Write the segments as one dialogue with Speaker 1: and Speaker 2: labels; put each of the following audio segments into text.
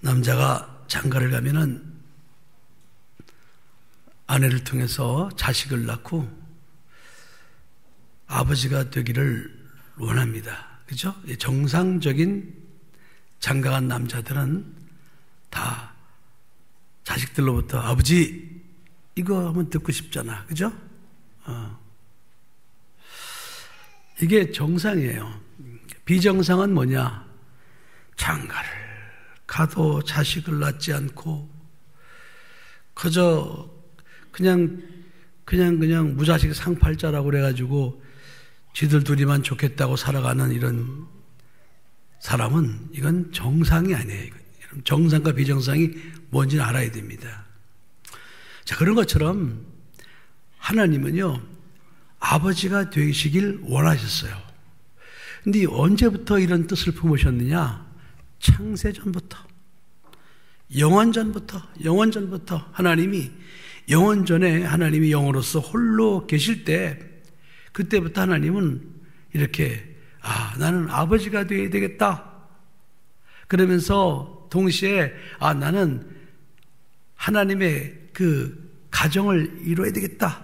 Speaker 1: 남자가 장가를 가면은 아내를 통해서 자식을 낳고 아버지가 되기를 원합니다. 그죠? 정상적인 장가간 남자들은 다 자식들로부터 아버지 이거 한번 듣고 싶잖아. 그죠? 이게 정상이에요. 비정상은 뭐냐? 장가를 가도 자식을 낳지 않고 그저 그냥 무자식 상팔자라고 그래가지고 지들 둘이만 좋겠다고 살아가는 이런 사람은 이건 정상이 아니에요. 정상과 비정상이 뭔지는 알아야 됩니다. 자, 그런 것처럼 하나님은요, 아버지가 되시길 원하셨어요. 근데 언제부터 이런 뜻을 품으셨느냐? 창세전부터, 영원전부터 하나님이 영원전에 하나님이 영으로서 홀로 계실 때 그때부터 하나님은 이렇게 나는 아버지가 되어야 되겠다. 그러면서 동시에 나는 하나님의 그 가정을 이루어야 되겠다.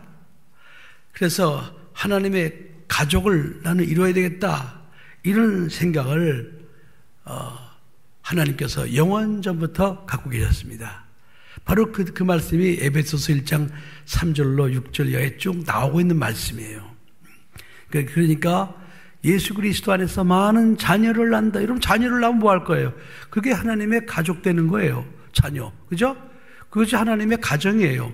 Speaker 1: 그래서 하나님의 가족을 나는 이루어야 되겠다. 이런 생각을 하나님께서 영원전부터 갖고 계셨습니다. 바로 그 말씀이 에베소서 1장 3절로 6절 이하에 쭉 나오고 있는 말씀이에요. 그러니까 예수 그리스도 안에서 많은 자녀를 낳는다. 여러분, 자녀를 낳으면 뭐 할 거예요? 그게 하나님의 가족 되는 거예요. 자녀. 그죠? 그것이 하나님의 가정이에요.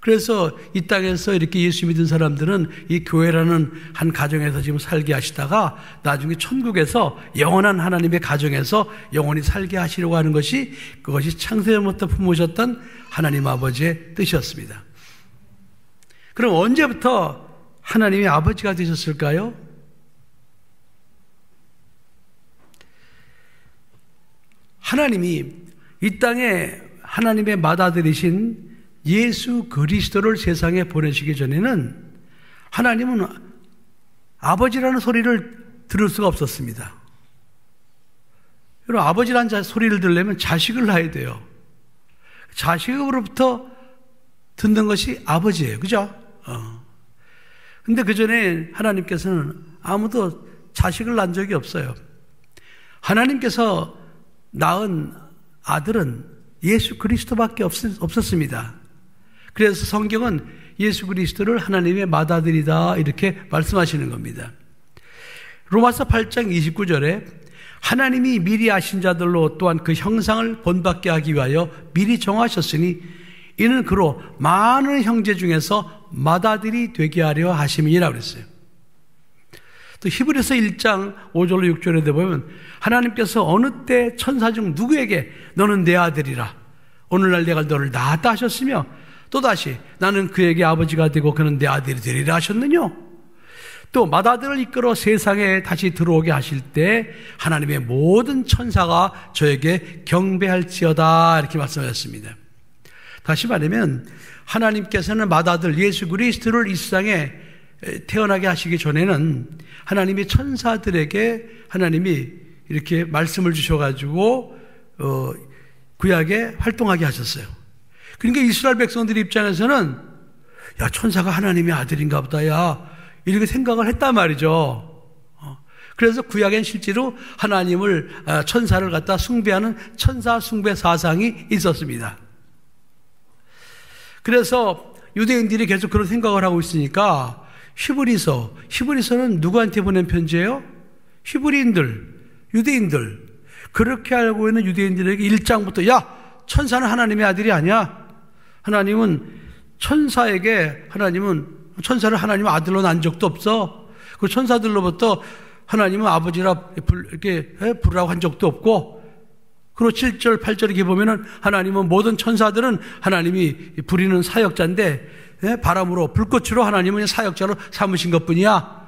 Speaker 1: 그래서 이 땅에서 이렇게 예수 믿은 사람들은 이 교회라는 한 가정에서 지금 살게 하시다가 나중에 천국에서 영원한 하나님의 가정에서 영원히 살게 하시려고 하는 것이 그것이 창세전부터 품으셨던 하나님 아버지의 뜻이었습니다. 그럼 언제부터 하나님이 아버지가 되셨을까요? 하나님이 이 땅에 하나님의 맏아들이신 예수 그리스도를 세상에 보내시기 전에는 하나님은 아버지라는 소리를 들을 수가 없었습니다. 여러분, 아버지라는 소리를 들으려면 자식을 낳아야 돼요. 자식으로부터 듣는 것이 아버지예요. 그죠? 근데 그 전에 하나님께서는 아무도 자식을 낳은 적이 없어요. 하나님께서 낳은 아들은 예수 그리스도밖에 없었습니다. 그래서 성경은 예수 그리스도를 하나님의 맏아들이다 이렇게 말씀하시는 겁니다. 로마서 8장 29절에 하나님이 미리 아신 자들로 또한 그 형상을 본받게 하기 위하여 미리 정하셨으니 이는 그로 많은 형제 중에서 맏아들이 되게 하려 하심이라고 그랬어요. 또 히브리서 1장 5절로 6절에 보면 하나님께서 어느 때 천사 중 누구에게 너는 내 아들이라 오늘날 내가 너를 낳았다 하셨으며 또다시 나는 그에게 아버지가 되고 그는 내 아들이 되리라 하셨느냐? 또 맏아들을 이끌어 세상에 다시 들어오게 하실 때 하나님의 모든 천사가 저에게 경배할지어다 이렇게 말씀하셨습니다. 다시 말하면 하나님께서는 맏아들 예수 그리스도를 이 세상에 태어나게 하시기 전에는 하나님이 천사들에게 하나님이 이렇게 말씀을 주셔가지고 구약에 활동하게 하셨어요. 그러니까 이스라엘 백성들 입장에서는 야, 천사가 하나님의 아들인가 보다 야 이렇게 생각을 했단 말이죠. 그래서 구약엔 실제로 하나님을 천사를 갖다 숭배하는 천사 숭배 사상이 있었습니다. 그래서 유대인들이 계속 그런 생각을 하고 있으니까 히브리서는 누구한테 보낸 편지예요? 히브리인들, 유대인들. 그렇게 알고 있는 유대인들에게 1장부터 야, 천사는 하나님의 아들이 아니야. 하나님은 천사를 하나님의 아들로 난 적도 없어. 그 천사들로부터 하나님은 아버지라 이렇게 부르라고 한 적도 없고. 그리고 7절, 8절 이렇게 보면은 하나님은 모든 천사들은 하나님이 부리는 사역자인데 바람으로 불꽃으로 하나님은 사역자로 삼으신 것뿐이야.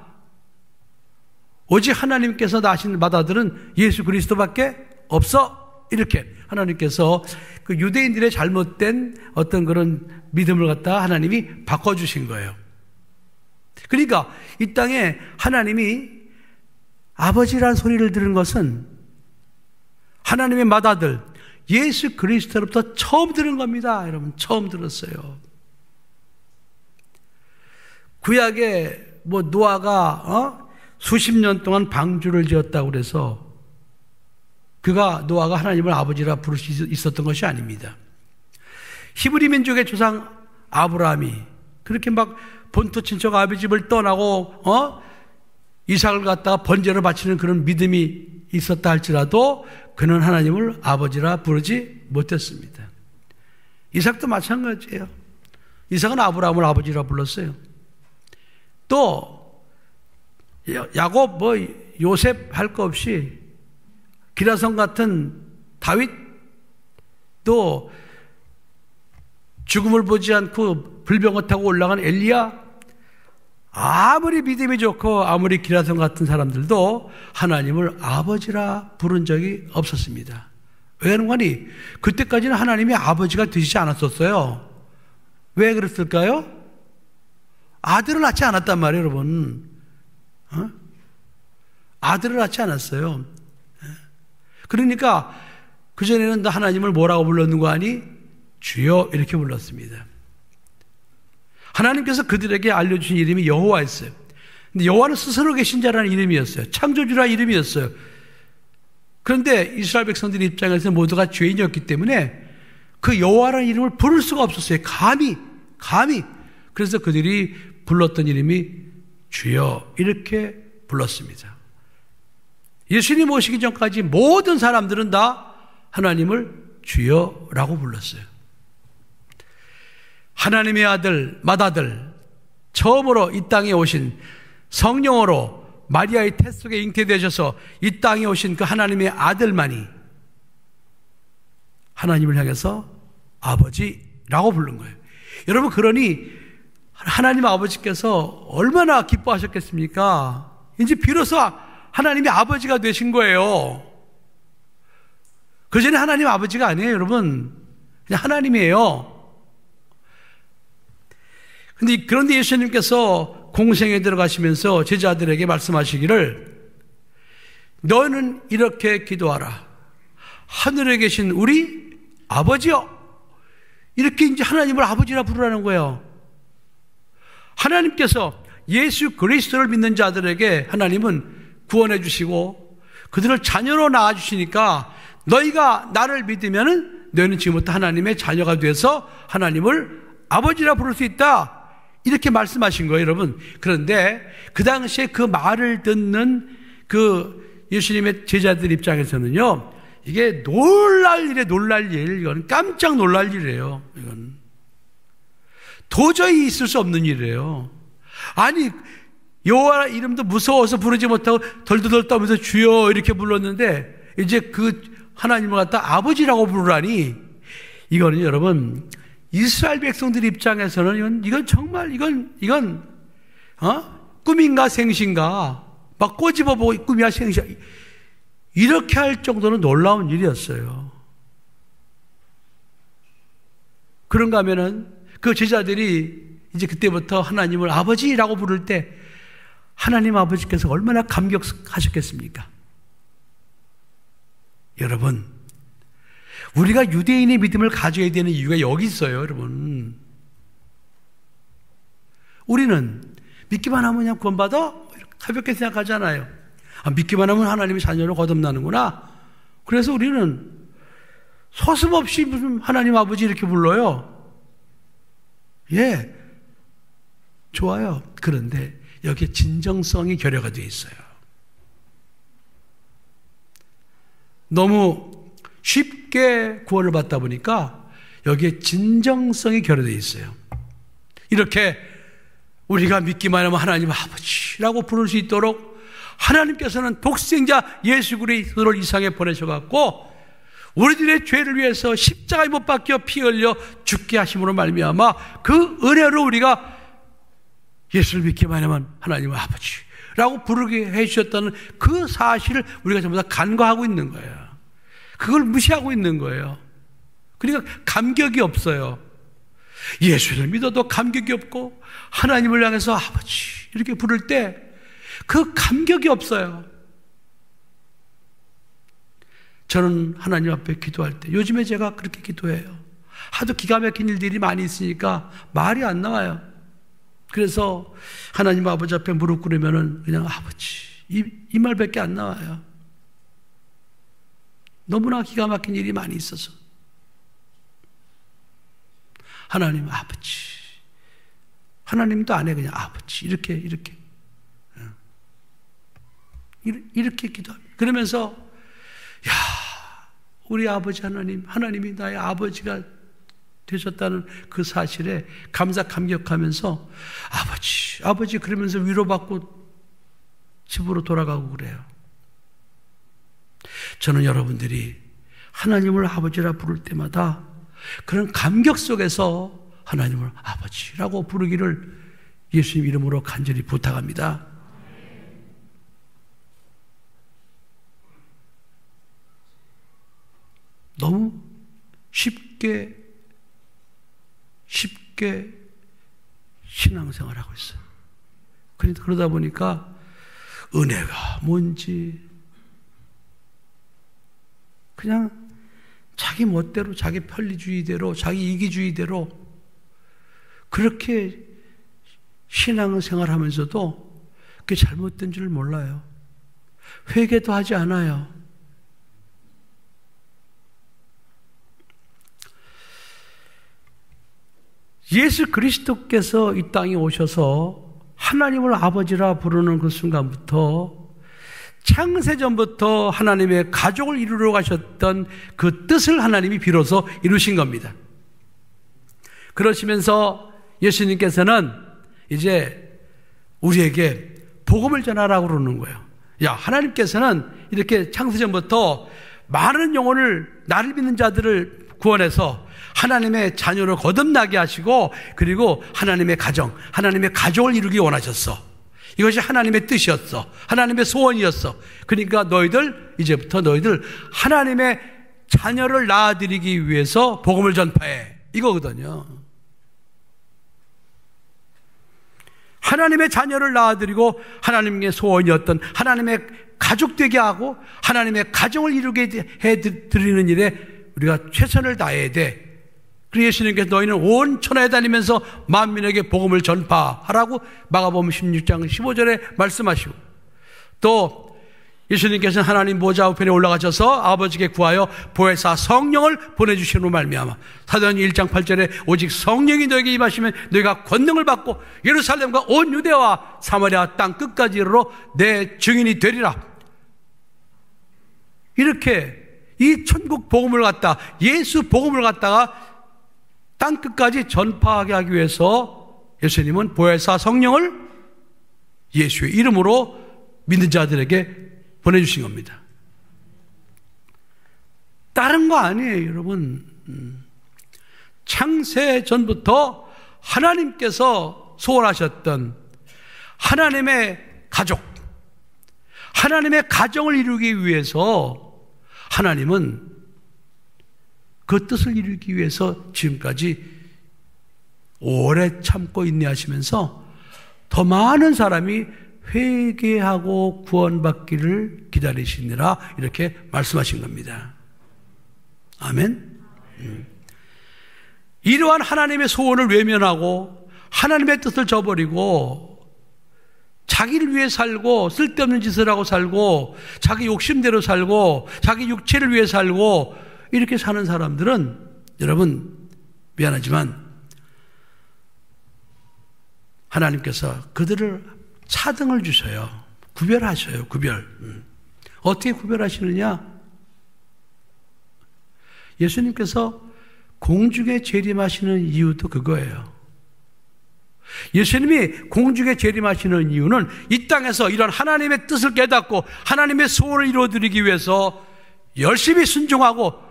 Speaker 1: 오직 하나님께서 낳으신 맏아들은 예수 그리스도밖에 없어. 이렇게 하나님께서 그 유대인들의 잘못된 어떤 그런 믿음을 갖다 하나님이 바꿔주신 거예요. 그러니까 이 땅에 하나님이 아버지라는 소리를 들은 것은 하나님의 맏아들 예수 그리스도로부터 처음 들은 겁니다. 여러분, 처음 들었어요. 구약에 노아가 수십 년 동안 방주를 지었다고 그래서 노아가 하나님을 아버지라 부를 수 있었던 것이 아닙니다. 히브리 민족의 조상 아브라함이 그렇게 막 본토 친척 아비 집을 떠나고 이삭을 갖다가 번제로 바치는 그런 믿음이 있었다 할지라도 그는 하나님을 아버지라 부르지 못했습니다. 이삭도 마찬가지예요. 이삭은 아브라함을 아버지라 불렀어요. 또 야곱 요셉 할 거 없이 기라성 같은 다윗도 죽음을 보지 않고 불병을 타고 올라간 엘리야, 아무리 믿음이 좋고 아무리 기라성 같은 사람들도 하나님을 아버지라 부른 적이 없었습니다. 왜 그런가니? 그때까지는 하나님이 아버지가 되시지 않았었어요. 왜 그랬을까요? 아들을 낳지 않았단 말이에요, 여러분. 아들을 낳지 않았어요. 그러니까 그전에는 하나님을 뭐라고 불렀는 거 아니? 주여 이렇게 불렀습니다. 하나님께서 그들에게 알려주신 이름이 여호와였어요. 근데 여호와는 스스로 계신 자라는 이름이었어요. 창조주라는 이름이었어요. 그런데 이스라엘 백성들 입장에서 모두가 죄인이었기 때문에 그 여호와라는 이름을 부를 수가 없었어요. 감히. 그래서 그들이 불렀던 이름이 주여 이렇게 불렀습니다. 예수님 오시기 전까지 모든 사람들은 다 하나님을 주여라고 불렀어요. 하나님의 아들, 맏아들, 처음으로 이 땅에 오신 성령으로 마리아의 태 속에 잉태되셔서 이 땅에 오신 그 하나님의 아들만이 하나님을 향해서 아버지라고 부른 거예요. 여러분, 그러니 하나님 아버지께서 얼마나 기뻐하셨겠습니까? 이제 비로소 하나님이 아버지가 되신 거예요. 그전에 하나님 아버지가 아니에요, 여러분. 그냥 하나님이에요. 그런데 예수님께서 공생에 들어가시면서 제자들에게 말씀하시기를 너는 이렇게 기도하라. 하늘에 계신 우리 아버지여. 이렇게 이제 하나님을 아버지라 부르라는 거예요. 하나님께서 예수 그리스도를 믿는 자들에게 하나님은 구원해 주시고 그들을 자녀로 낳아 주시니까 너희가 나를 믿으면 너희는 지금부터 하나님의 자녀가 돼서 하나님을 아버지라 부를 수 있다. 이렇게 말씀하신 거예요, 여러분. 그런데 그 당시에 그 말을 듣는 그 예수님의 제자들 입장에서는요, 이게 놀랄 일, 이건 깜짝 놀랄 일이에요. 이건 도저히 있을 수 없는 일이에요. 아니, 여호와 이름도 무서워서 부르지 못하고 덜덜덜 떠면서 주여 이렇게 불렀는데 이제 그 하나님을 갖다 아버지라고 부르라니, 이거는 여러분 이스라엘 백성들 입장에서는 이건 정말 꿈인가 생신가 막 꼬집어보고 꿈이야 생신 이렇게 할 정도는 놀라운 일이었어요. 그런가 하면은 그 제자들이 이제 그때부터 하나님을 아버지라고 부를 때 하나님 아버지께서 얼마나 감격하셨겠습니까? 여러분, 우리가 유대인의 믿음을 가져야 되는 이유가 여기 있어요, 여러분. 우리는 믿기만 하면 그냥 구원받아? 가볍게 생각하잖아요. 믿기만 하면 하나님의 자녀로 거듭나는구나. 그래서 우리는 서슴없이 무슨 하나님 아버지 이렇게 불러요. 예, 좋아요. 그런데 여기에 진정성이 결여가 되어 있어요. 너무 쉽게 구원을 받다 보니까 여기에 진정성이 결여되어 있어요. 이렇게 우리가 믿기만 하면 하나님 아버지라고 부를 수 있도록 하나님께서는 독생자 예수 그리스도를 이 세상에 보내셔갖고 우리들의 죄를 위해서 십자가에 못 박혀 피 흘려 죽게 하심으로 말미암아 그 은혜로 우리가 예수를 믿기만 하면 하나님 아버지라고 부르게 해주셨다는 그 사실을 우리가 전부 다 간과하고 있는 거예요. 그걸 무시하고 있는 거예요. 그러니까 감격이 없어요. 예수를 믿어도 감격이 없고 하나님을 향해서 아버지 이렇게 부를 때 그 감격이 없어요. 저는 하나님 앞에 기도할 때, 요즘에 제가 그렇게 기도해요. 하도 기가 막힌 일들이 많이 있으니까 말이 안 나와요. 그래서 하나님 아버지 앞에 무릎 꿇으면은 그냥 아버지, 이 말밖에 안 나와요. 너무나 기가 막힌 일이 많이 있어서. 하나님 아버지. 하나님도 안 해, 그냥 아버지. 이렇게 기도합니다. 그러면서, 야, 우리 아버지 하나님이 나의 아버지가 되셨다는 그 사실에 감격하면서 아버지 그러면서 위로받고 집으로 돌아가고 그래요. 저는 여러분들이 하나님을 아버지라 부를 때마다 그런 감격 속에서 하나님을 아버지라고 부르기를 예수님 이름으로 간절히 부탁합니다. 너무 쉽게 신앙생활하고 있어요. 그러다 보니까 은혜가 뭔지 그냥 자기 멋대로, 자기 편리주의대로, 자기 이기주의대로 그렇게 신앙생활하면서도 그게 잘못된 줄 몰라요. 회개도 하지 않아요. 예수 그리스도께서 이 땅에 오셔서 하나님을 아버지라 부르는 그 순간부터 창세전부터 하나님의 가족을 이루러 가셨던 그 뜻을 하나님이 비로소 이루신 겁니다. 그러시면서 예수님께서는 이제 우리에게 복음을 전하라고 그러는 거예요. 야, 하나님께서는 이렇게 창세전부터 많은 영혼을, 나를 믿는 자들을 구원해서 하나님의 자녀로 거듭나게 하시고, 그리고 하나님의 가족을 이루기 원하셨어. 이것이 하나님의 뜻이었어. 하나님의 소원이었어. 그러니까 이제부터 너희들 하나님의 자녀를 낳아드리기 위해서 복음을 전파해. 이거거든요. 하나님의 자녀를 낳아드리고 하나님의 소원이었던 하나님의 가족 되게 하고 하나님의 가정을 이루게 해드리는 일에 우리가 최선을 다해야 돼. 그래서 예수님께서 너희는 온 천하에 다니면서 만민에게 복음을 전파하라고 마가복음 16장 15절에 말씀하시고, 또 예수님께서는 하나님 보좌 우편에 올라가셔서 아버지께 구하여 보혜사 성령을 보내주시는 말미암아 사도행전 1장 8절에 오직 성령이 너에게 임하시면 너희가 권능을 받고 예루살렘과 온 유대와 사마리아 땅 끝까지 이르러 내 증인이 되리라. 이렇게 이 천국 복음을 갖다, 예수 복음을 갖다가 땅끝까지 전파하게 하기 위해서 예수님은 보혜사 성령을 예수의 이름으로 믿는 자들에게 보내주신 겁니다. 다른 거 아니에요, 여러분. 창세 전부터 하나님께서 소원하셨던 하나님의 가족, 하나님의 가정을 이루기 위해서 하나님은 그 뜻을 이루기 위해서 지금까지 오래 참고 인내하시면서 더 많은 사람이 회개하고 구원받기를 기다리시느라 이렇게 말씀하신 겁니다. 아멘. 이러한 하나님의 소원을 외면하고 하나님의 뜻을 저버리고 자기를 위해 살고 쓸데없는 짓을 하고 살고 자기 욕심대로 살고 자기 육체를 위해 살고 이렇게 사는 사람들은 여러분 미안하지만 하나님께서 그들을 차등을 주셔요. 구별하셔요. 구별. 어떻게 구별하시느냐? 예수님께서 공중에 재림하시는 이유도 그거예요. 예수님이 공중에 재림하시는 이유는 이 땅에서 이런 하나님의 뜻을 깨닫고 하나님의 소원을 이루어드리기 위해서 열심히 순종하고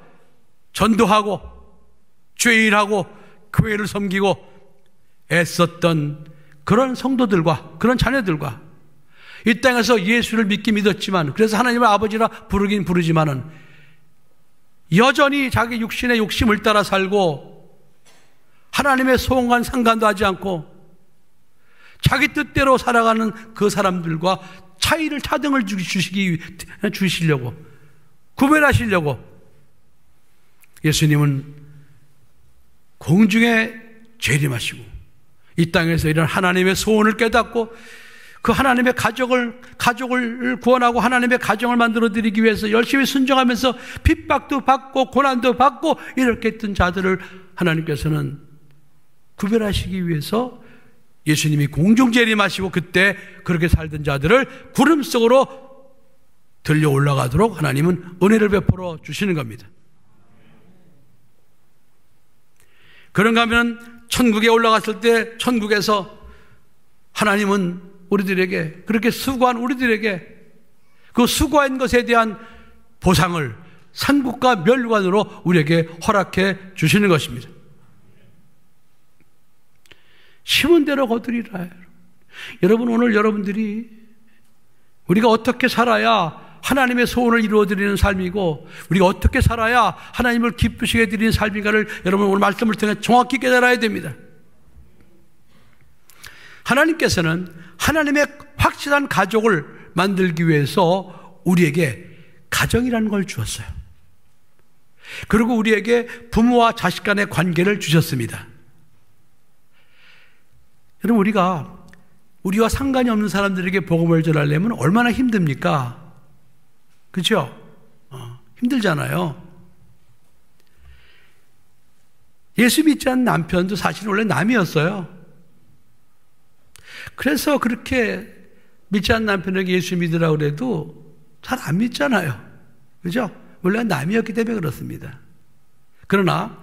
Speaker 1: 전도하고 죄일하고 교회를 섬기고 애썼던 그런 성도들과 그런 자녀들과 이 땅에서 예수를 믿었지만 그래서 하나님을 아버지라 부르긴 부르지만은 여전히 자기 육신의 욕심을 따라 살고 하나님의 소원과는 상관도 하지 않고 자기 뜻대로 살아가는 그 사람들과 차등을 주시려고 구별하시려고 예수님은 공중에 재림하시고 이 땅에서 이런 하나님의 소원을 깨닫고 그 하나님의 가족을 구원하고 하나님의 가정을 만들어 드리기 위해서 열심히 순종하면서 핍박도 받고 고난도 받고 이렇게 했던 자들을 하나님께서는 구별하시기 위해서 예수님이 공중 재림하시고 그때 그렇게 살던 자들을 구름 속으로 들려 올라가도록 하나님은 은혜를 베풀어 주시는 겁니다. 그런가 하면 천국에 올라갔을 때 천국에서 하나님은 우리들에게 그렇게 수고한 우리들에게 그 수고한 것에 대한 보상을 산국과 멸관으로 우리에게 허락해 주시는 것입니다. 심은 대로 거두리라. 여러분 오늘 여러분들이 우리가 어떻게 살아야 하나님의 소원을 이루어드리는 삶이고 우리가 어떻게 살아야 하나님을 기쁘시게 드리는 삶인가를 여러분 오늘 말씀을 통해 정확히 깨달아야 됩니다. 하나님께서는 하나님의 확실한 가족을 만들기 위해서 우리에게 가정이라는 걸 주었어요. 그리고 우리에게 부모와 자식 간의 관계를 주셨습니다. 여러분 우리가 우리와 상관이 없는 사람들에게 복음을 전하려면 얼마나 힘듭니까? 그렇죠? 힘들잖아요. 예수 믿지 않는 남편도 사실 원래 남이었어요. 그래서 그렇게 믿지 않는 남편에게 예수 믿으라고 그래도 잘 안 믿잖아요. 그죠? 원래 남이었기 때문에 그렇습니다. 그러나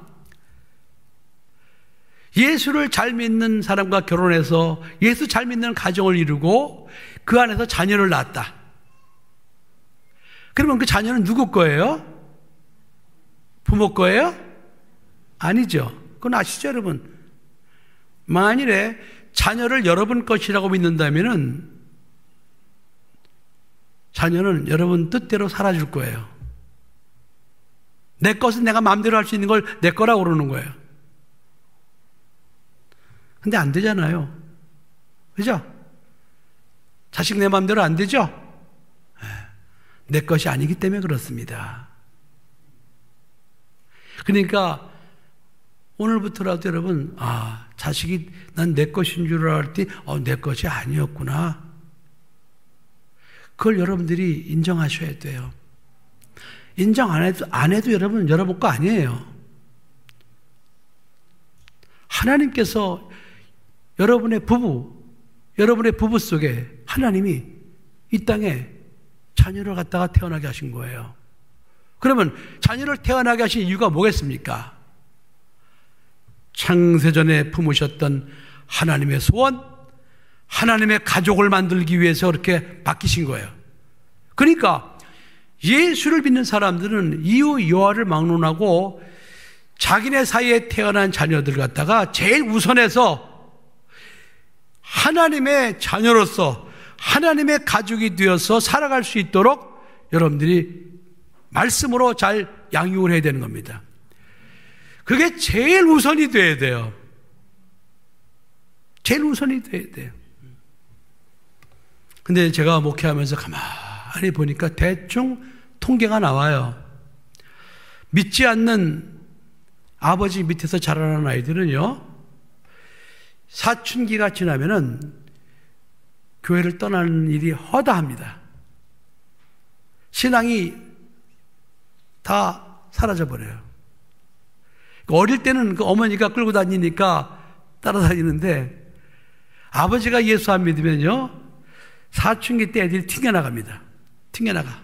Speaker 1: 예수를 잘 믿는 사람과 결혼해서 예수 잘 믿는 가정을 이루고 그 안에서 자녀를 낳았다. 그러면 그 자녀는 누구 거예요? 부모 거예요? 아니죠. 그건 아시죠, 여러분? 만일에 자녀를 여러분 것이라고 믿는다면은 자녀는 여러분 뜻대로 살아줄 거예요. 내 것은 내가 마음대로 할 수 있는 걸 내 거라고 그러는 거예요. 근데 안 되잖아요. 그죠? 자식 내 마음대로 안 되죠? 내 것이 아니기 때문에 그렇습니다. 그러니까 오늘부터라도 여러분, 자식이 난 내 것인 줄 알았더니 내 것이 아니었구나. 그걸 여러분들이 인정하셔야 돼요. 인정 안 해도 여러분 여러분 거 아니에요. 하나님께서 여러분의 부부 속에 하나님이 이 땅에 자녀를 갖다가 태어나게 하신 거예요. 그러면 자녀를 태어나게 하신 이유가 뭐겠습니까? 창세전에 품으셨던 하나님의 소원, 하나님의 가족을 만들기 위해서 그렇게 바뀌신 거예요. 그러니까 예수를 믿는 사람들은 이유 여하를 막론하고 자기네 사이에 태어난 자녀들 갖다가 제일 우선해서 하나님의 자녀로서 하나님의 가족이 되어서 살아갈 수 있도록 여러분들이 말씀으로 잘 양육을 해야 되는 겁니다. 그게 제일 우선이 돼야 돼요. 제일 우선이 돼야 돼요. 근데 제가 목회하면서 가만히 보니까 대충 통계가 나와요. 믿지 않는 아버지 밑에서 자라는 아이들은요, 사춘기가 지나면은 교회를 떠나는 일이 허다합니다. 신앙이 다 사라져버려요. 어릴 때는 그 어머니가 끌고 다니니까 따라다니는데 아버지가 예수 안 믿으면요, 사춘기 때 애들이 튕겨나갑니다. 튕겨나가.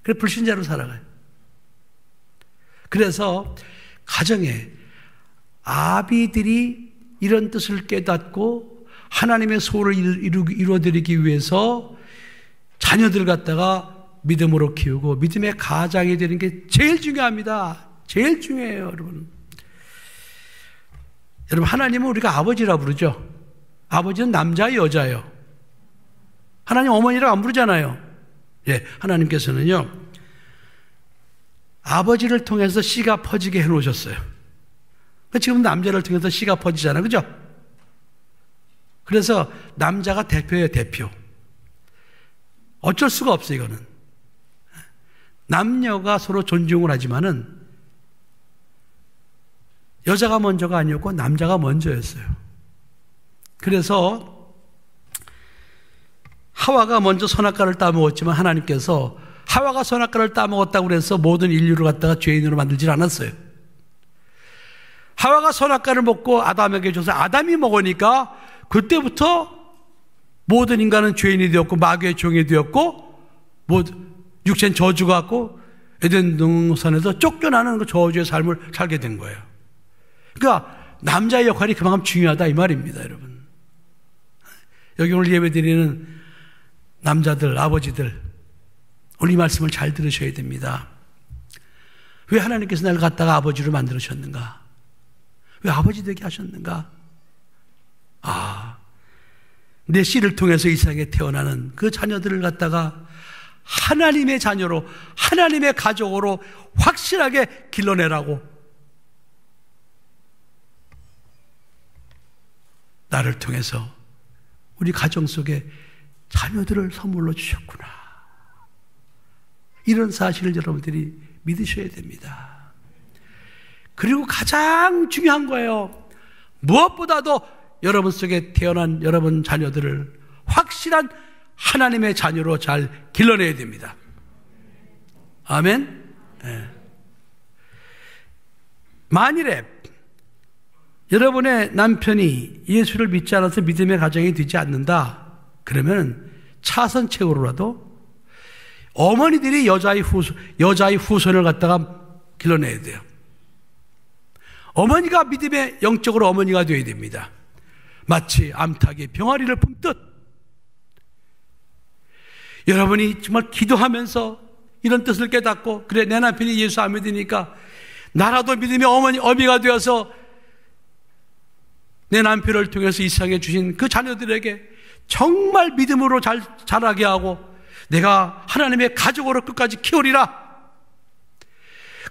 Speaker 1: 그래서 불신자로 살아가요. 그래서 가정에 아비들이 이런 뜻을 깨닫고 하나님의 소원을 이루어드리기 위해서 자녀들 갖다가 믿음으로 키우고 믿음의 가장이 되는 게 제일 중요합니다. 제일 중요해요, 여러분. 여러분, 하나님은 우리가 아버지라 부르죠. 아버지는 남자예요, 여자예요? 하나님 어머니라고 안 부르잖아요. 예, 하나님께서는요, 아버지를 통해서 씨가 퍼지게 해놓으셨어요. 지금 남자를 통해서 씨가 퍼지잖아요. 그죠? 그래서 남자가 대표예요, 대표. 어쩔 수가 없어요, 이거는. 남녀가 서로 존중을 하지만은 여자가 먼저가 아니었고 남자가 먼저였어요. 그래서 하와가 먼저 선악과를 따먹었지만 하나님께서 하와가 선악과를 따먹었다고 그래서 모든 인류를 갖다가 죄인으로 만들질 않았어요. 하와가 선악과를 먹고 아담에게 줘서 아담이 먹으니까 그때부터 모든 인간은 죄인이 되었고 마귀의 종이 되었고 육체는 저주가 왔고 에덴 동산에서 쫓겨나는 그 저주의 삶을 살게 된 거예요. 그러니까 남자의 역할이 그만큼 중요하다 이 말입니다, 여러분. 여기 오늘 예배드리는 남자들, 아버지들, 오늘 이 말씀을 잘 들으셔야 됩니다. 왜 하나님께서 나를 갖다가 아버지로 만들으셨는가? 왜 아버지 되게 하셨는가? 내 씨를 통해서 이 세상에 태어나는 그 자녀들을 갖다가 하나님의 자녀로, 하나님의 가족으로 확실하게 길러내라고 나를 통해서 우리 가정 속에 자녀들을 선물로 주셨구나. 이런 사실을 여러분들이 믿으셔야 됩니다. 그리고 가장 중요한 거예요. 무엇보다도 여러분 속에 태어난 여러분 자녀들을 확실한 하나님의 자녀로 잘 길러내야 됩니다. 아멘. 네. 만일에 여러분의 남편이 예수를 믿지 않아서 믿음의 가정이 되지 않는다 그러면 차선책으로라도 어머니들이 여자의 후손을 갖다가 길러내야 돼요. 어머니가 믿음의 영적으로 어머니가 되어야 됩니다. 마치 암탉이 병아리를 품듯 여러분이 정말 기도하면서 이런 뜻을 깨닫고 그래 내 남편이 예수 안 믿으니까 나라도 믿음의 어미가 되어서 내 남편을 통해서 이 세상에 주신 그 자녀들에게 정말 믿음으로 자라게 하고 내가 하나님의 가족으로 끝까지 키우리라.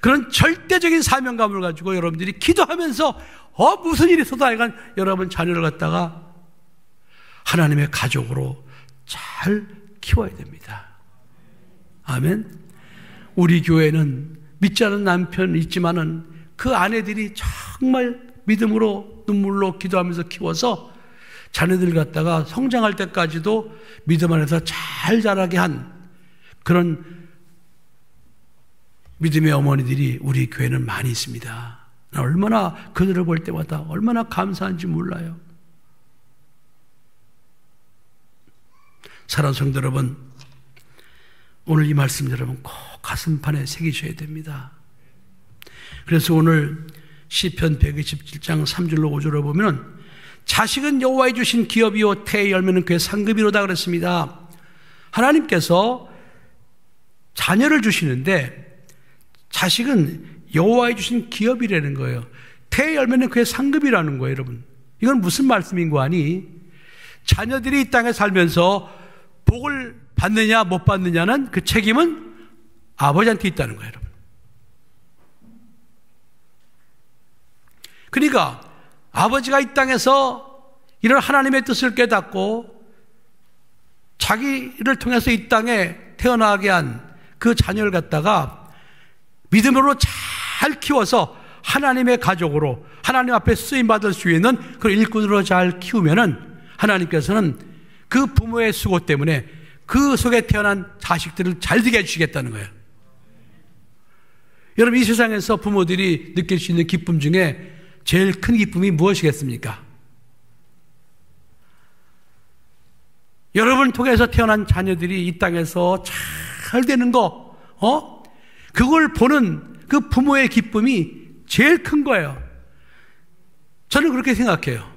Speaker 1: 그런 절대적인 사명감을 가지고 여러분들이 기도하면서 무슨 일이 있어도 하여간 여러분 자녀를 갖다가 하나님의 가족으로 잘 키워야 됩니다. 아멘. 우리 교회는 믿지 않은 남편 있지만은 그 아내들이 정말 믿음으로 눈물로 기도하면서 키워서 자녀들 갖다가 성장할 때까지도 믿음 안에서 잘 자라게 한 그런 믿음의 어머니들이 우리 교회는 많이 있습니다. 얼마나 그들을 볼 때마다 얼마나 감사한지 몰라요. 사랑하는 성도 여러분, 오늘 이 말씀 여러분 꼭 가슴판에 새기셔야 됩니다. 그래서 오늘 시편 127장 3절로 5절로 보면 자식은 여호와의 주신 기업이요 태의 열매는 그의 상급이로다 그랬습니다. 하나님께서 자녀를 주시는데 자식은 여호와의 주신 기업이라는 거예요. 태의 열매는 그의 상급이라는 거예요, 여러분. 이건 무슨 말씀인 거 아니? 자녀들이 이 땅에 살면서 복을 받느냐 못 받느냐는 그 책임은 아버지한테 있다는 거예요, 여러분. 그러니까 아버지가 이 땅에서 이런 하나님의 뜻을 깨닫고 자기를 통해서 이 땅에 태어나게 한 그 자녀를 갖다가 믿음으로 잘 키워서 하나님의 가족으로 하나님 앞에 쓰임받을 수 있는 그 일꾼으로 잘 키우면은 하나님께서는 그 부모의 수고 때문에 그 속에 태어난 자식들을 잘 되게 해주시겠다는 거예요. 여러분, 이 세상에서 부모들이 느낄 수 있는 기쁨 중에 제일 큰 기쁨이 무엇이겠습니까? 여러분을 통해서 태어난 자녀들이 이 땅에서 잘 되는 거, 그걸 보는 그 부모의 기쁨이 제일 큰 거예요. 저는 그렇게 생각해요.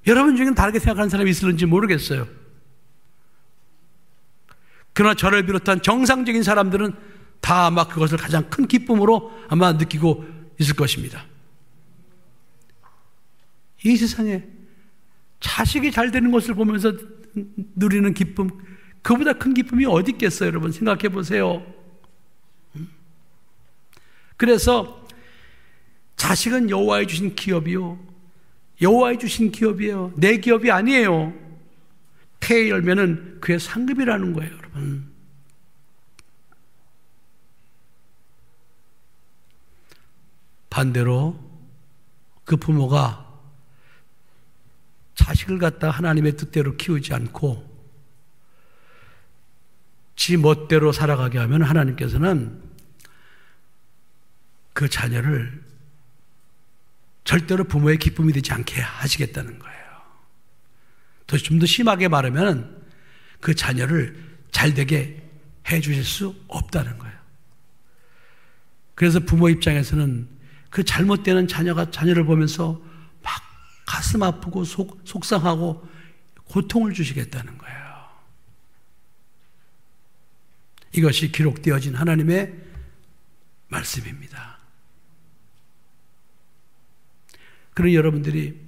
Speaker 1: 여러분 중에는 다르게 생각하는 사람이 있을는지 모르겠어요. 그러나 저를 비롯한 정상적인 사람들은 다 아마 그것을 가장 큰 기쁨으로 아마 느끼고 있을 것입니다. 이 세상에 자식이 잘 되는 것을 보면서 누리는 기쁨, 그보다 큰 기쁨이 어디 있겠어요, 여러분? 생각해 보세요. 그래서 자식은 여호와의 주신 기업이요, 여호와의 주신 기업이에요. 내 기업이 아니에요. 태의 열매는 그의 상급이라는 거예요, 여러분. 반대로 그 부모가 자식을 갖다 하나님의 뜻대로 키우지 않고 지 멋대로 살아가게 하면 하나님께서는 그 자녀를 절대로 부모의 기쁨이 되지 않게 하시겠다는 거예요. 좀 더 심하게 말하면 그 자녀를 잘되게 해 주실 수 없다는 거예요. 그래서 부모 입장에서는 그 잘못되는 자녀를 보면서 막 가슴 아프고 속상하고 고통을 주시겠다는 거예요. 이것이 기록되어진 하나님의 말씀입니다. 그런 여러분들이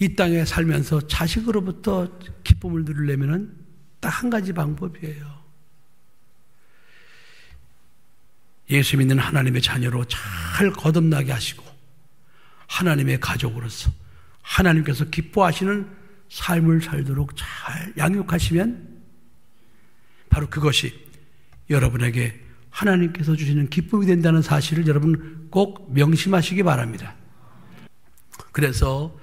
Speaker 1: 이 땅에 살면서 자식으로부터 기쁨을 누리려면 딱 한 가지 방법이에요. 예수 믿는 하나님의 자녀로 잘 거듭나게 하시고 하나님의 가족으로서 하나님께서 기뻐하시는 삶을 살도록 잘 양육하시면 바로 그것이 여러분에게 하나님께서 주시는 기쁨이 된다는 사실을 여러분 꼭 명심하시기 바랍니다. 그래서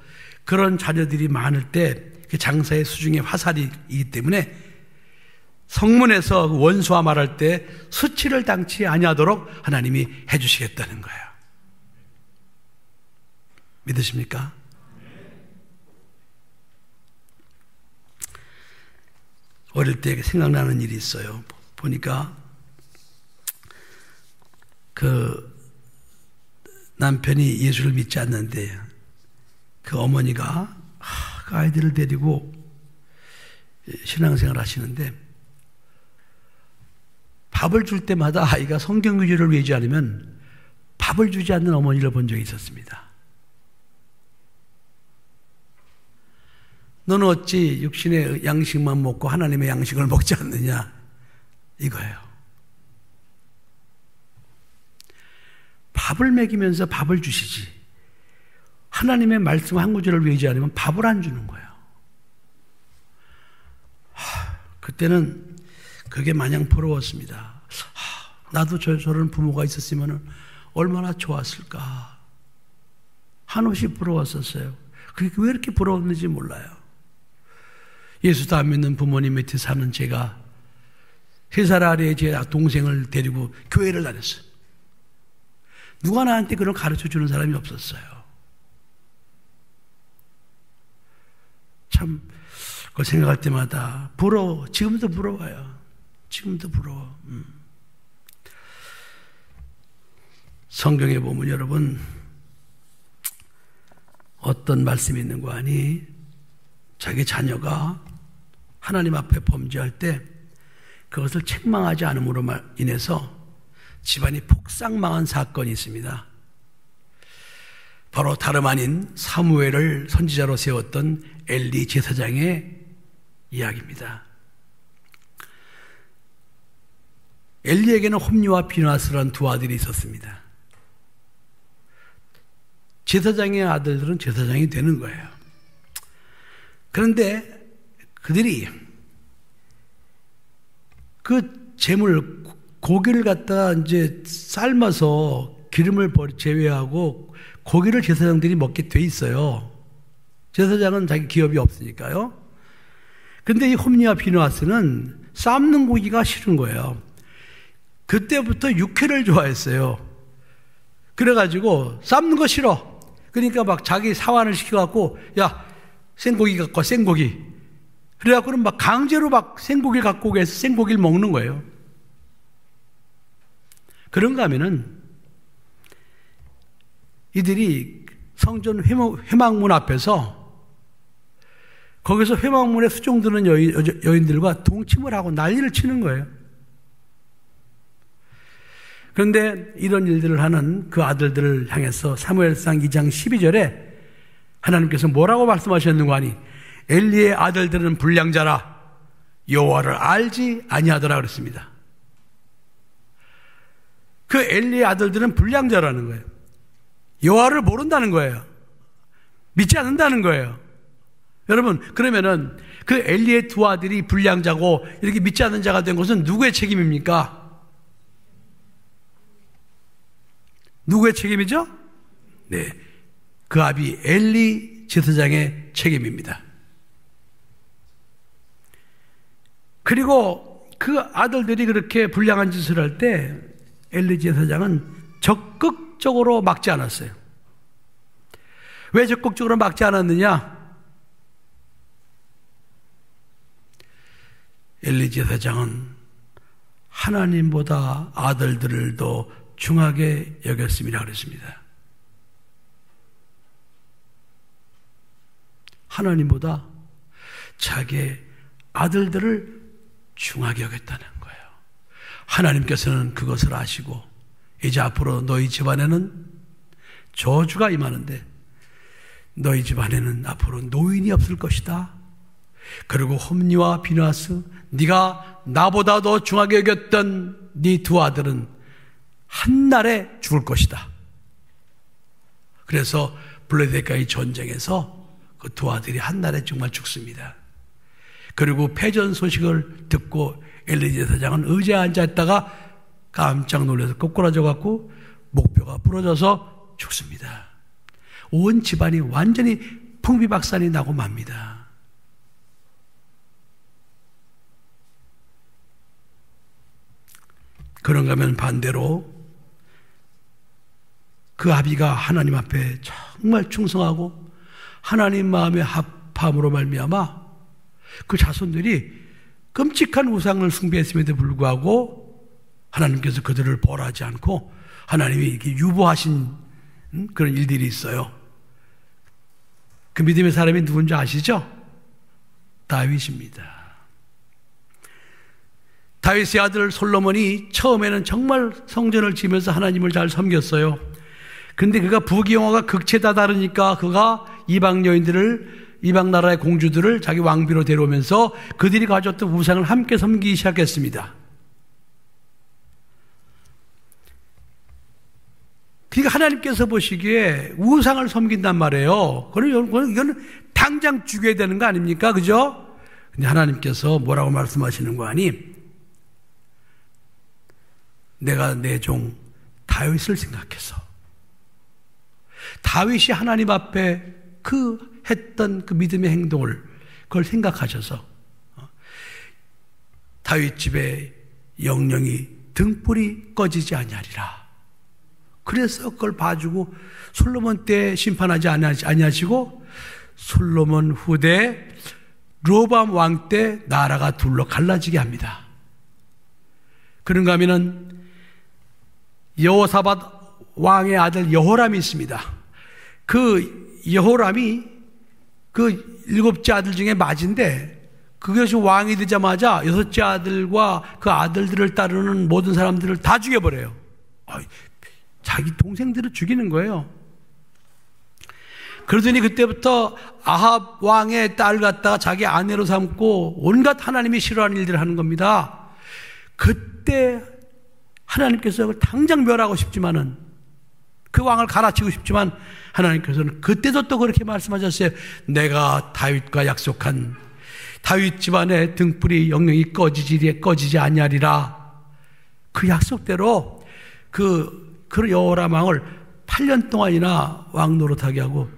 Speaker 1: 그런 자녀들이 많을 때 장사의 수중에 화살이기 때문에 성문에서 원수와 말할 때 수치를 당치 아니하도록 하나님이 해주시겠다는 거예요. 믿으십니까? 어릴 때 생각나는 일이 있어요. 보니까 그 남편이 예수를 믿지 않는데 그 어머니가 그 아이들을 데리고 신앙생활 하시는데 밥을 줄 때마다 아이가 성경 규율을 외우지 않으면 밥을 주지 않는 어머니를 본 적이 있었습니다. 너는 어찌 육신의 양식만 먹고 하나님의 양식을 먹지 않느냐 이거예요. 밥을 먹이면서 밥을 주시지 하나님의 말씀 한 구절을 외우지 않으면 밥을 안 주는 거예요. 그때는 그게 마냥 부러웠습니다. 나도 저런 부모가 있었으면 얼마나 좋았을까. 한없이 부러웠었어요. 그게 왜 이렇게 부러웠는지 몰라요. 예수도 안 믿는 부모님 밑에 사는 제가 3살 아래의 제 동생을 데리고 교회를 다녔어요. 누가 나한테 그런 가르쳐주는 사람이 없었어요. 참 그걸 생각할 때마다 부러워. 지금도 부러워요. 지금도 부러워. 성경에 보면 여러분 어떤 말씀이 있는 거 아니? 자기 자녀가 하나님 앞에 범죄할 때 그것을 책망하지 않음으로 인해서 집안이 폭삭망한 사건이 있습니다. 바로 다름 아닌 사무엘을 선지자로 세웠던 엘리 제사장의 이야기입니다. 엘리에게는 홈리와 비나스라는 두 아들이 있었습니다. 제사장의 아들들은 제사장이 되는 거예요. 그런데 그들이 그 재물 고기를 갖다 이제 삶아서 기름을 제외하고 고기를 제사장들이 먹게 돼 있어요. 제사장은 자기 기업이 없으니까요. 그런데 이 홈리와 비누아스는 삶는 고기가 싫은 거예요. 그때부터 육회를 좋아했어요. 그래가지고 삶는 거 싫어. 그러니까 막 자기 사환을 시켜갖고 야 생고기 갖고 와, 생고기. 그래갖고는 막 강제로 막 생고기를 갖고 오게 해서 생고기를 먹는 거예요. 그런가 하면은 이들이 성전 회막문 앞에서 거기서 회막문에 수종드는 여인들과 동침을 하고 난리를 치는 거예요. 그런데 이런 일들을 하는 그 아들들을 향해서 사무엘상 2장 12절에 하나님께서 뭐라고 말씀하셨는가 하니 엘리의 아들들은 불량자라 여호와를 알지 아니하더라 그랬습니다. 그 엘리의 아들들은 불량자라는 거예요. 여호와를 모른다는 거예요. 믿지 않는다는 거예요. 여러분 그러면은 그 엘리의 두 아들이 불량자고 이렇게 믿지 않는 자가 된 것은 누구의 책임입니까? 누구의 책임이죠? 네, 그 아비 엘리 제사장의 책임입니다. 그리고 그 아들들이 그렇게 불량한 짓을 할 때 엘리 제사장은 적극적으로 막지 않았어요. 왜 적극적으로 막지 않았느냐? 엘리 제사장은 하나님보다 아들들을 더 중하게 여겼습니다. 그랬습니다. 하나님보다 자기의 아들들을 중하게 여겼다는 거예요. 하나님께서는 그것을 아시고 이제 앞으로 너희 집안에는 저주가 임하는데 너희 집안에는 앞으로 노인이 없을 것이다. 그리고 홈니와 비나스, 네가 나보다 더 중하게 여겼던 네 두 아들은 한날에 죽을 것이다. 그래서 블레셋과의 전쟁에서 그 두 아들이 한날에 정말 죽습니다. 그리고 패전 소식을 듣고 엘리 제사장은 의자에 앉아있다가 깜짝 놀라서 꼬꾸라져 갖고 목뼈가 부러져서 죽습니다. 온 집안이 완전히 풍비박산이 나고 맙니다. 그런가 하면 반대로 그 아비가 하나님 앞에 정말 충성하고 하나님 마음의 합함으로 말미암아 그 자손들이 끔찍한 우상을 숭배했음에도 불구하고 하나님께서 그들을 벌하지 않고 하나님이 이렇게 유보하신 그런 일들이 있어요. 그 믿음의 사람이 누군지 아시죠? 다윗입니다. 다윗의 아들 솔로몬이 처음에는 정말 성전을 지으면서 하나님을 잘 섬겼어요. 근데 그가 부귀영화가 극치에 다르니까 그가 이방 여인들을, 이방 나라의 공주들을 자기 왕비로 데려오면서 그들이 가졌던 우상을 함께 섬기기 시작했습니다. 그러니까 하나님께서 보시기에 우상을 섬긴단 말이에요. 이거는 당장 죽여야 되는 거 아닙니까? 그죠? 근데 하나님께서 뭐라고 말씀하시는 거 아니? 내가 내 종 다윗을 생각해서 다윗이 하나님 앞에 했던 그 믿음의 행동을 그걸 생각하셔서 다윗 집에 영영이 등불이 꺼지지 아니하리라. 그래서 그걸 봐주고 솔로몬 때 심판하지 아니하시고 솔로몬 후대 르호보암 왕 때 나라가 둘로 갈라지게 합니다. 그런가 하면은 여호사밧 왕의 아들 여호람이 있습니다. 그 여호람이 그 7째 아들 중에 맞인데 그것이 왕이 되자마자 6째 아들과 그 아들들을 따르는 모든 사람들을 다 죽여버려요. 자기 동생들을 죽이는 거예요. 그러더니 그때부터 아합 왕의 딸 갖다가 자기 아내로 삼고 온갖 하나님이 싫어하는 일들을 하는 겁니다. 그때 하나님께서 당장 멸하고 싶지만은 그 왕을 갈아치고 싶지만 하나님께서는 그때도 또 그렇게 말씀하셨어요. 내가 다윗과 약속한 다윗 집안의 등불이 영영이 꺼지지 아니하리라. 그 약속대로 그 여호람 왕을 8년 동안이나 왕 노릇하게 하고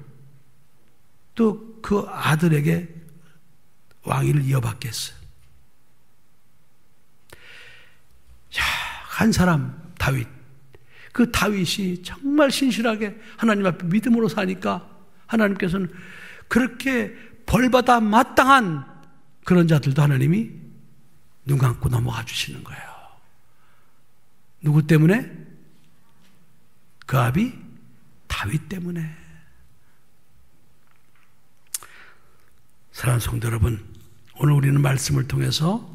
Speaker 1: 또 그 아들에게 왕위를 이어받게 했어요. 한 사람 다윗. 그 다윗이 정말 신실하게 하나님 앞에 믿음으로 사니까 하나님께서는 그렇게 벌받아 마땅한 그런 자들도 하나님이 눈 감고 넘어가 주시는 거예요. 누구 때문에? 그 아비 다윗 때문에. 사랑하는 성도 여러분, 오늘 우리는 말씀을 통해서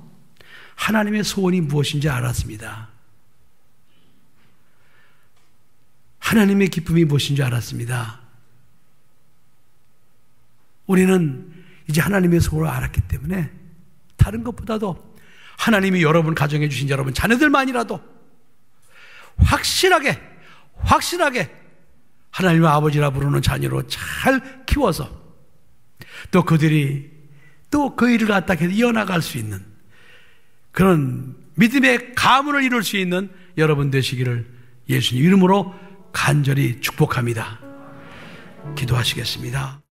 Speaker 1: 하나님의 소원이 무엇인지 알았습니다. 하나님의 기쁨이 무엇인지 알았습니다. 우리는 이제 하나님의 소원을 알았기 때문에 다른 것보다도 하나님이 여러분 가정해 주신 여러분 자녀들만이라도 확실하게 하나님의 아버지라 부르는 자녀로 잘 키워서 또 그들이 또 그 일을 갖다 이어나갈 수 있는 그런 믿음의 가문을 이룰 수 있는 여러분 되시기를 예수님 이름으로 간절히 축복합니다. 기도하시겠습니다.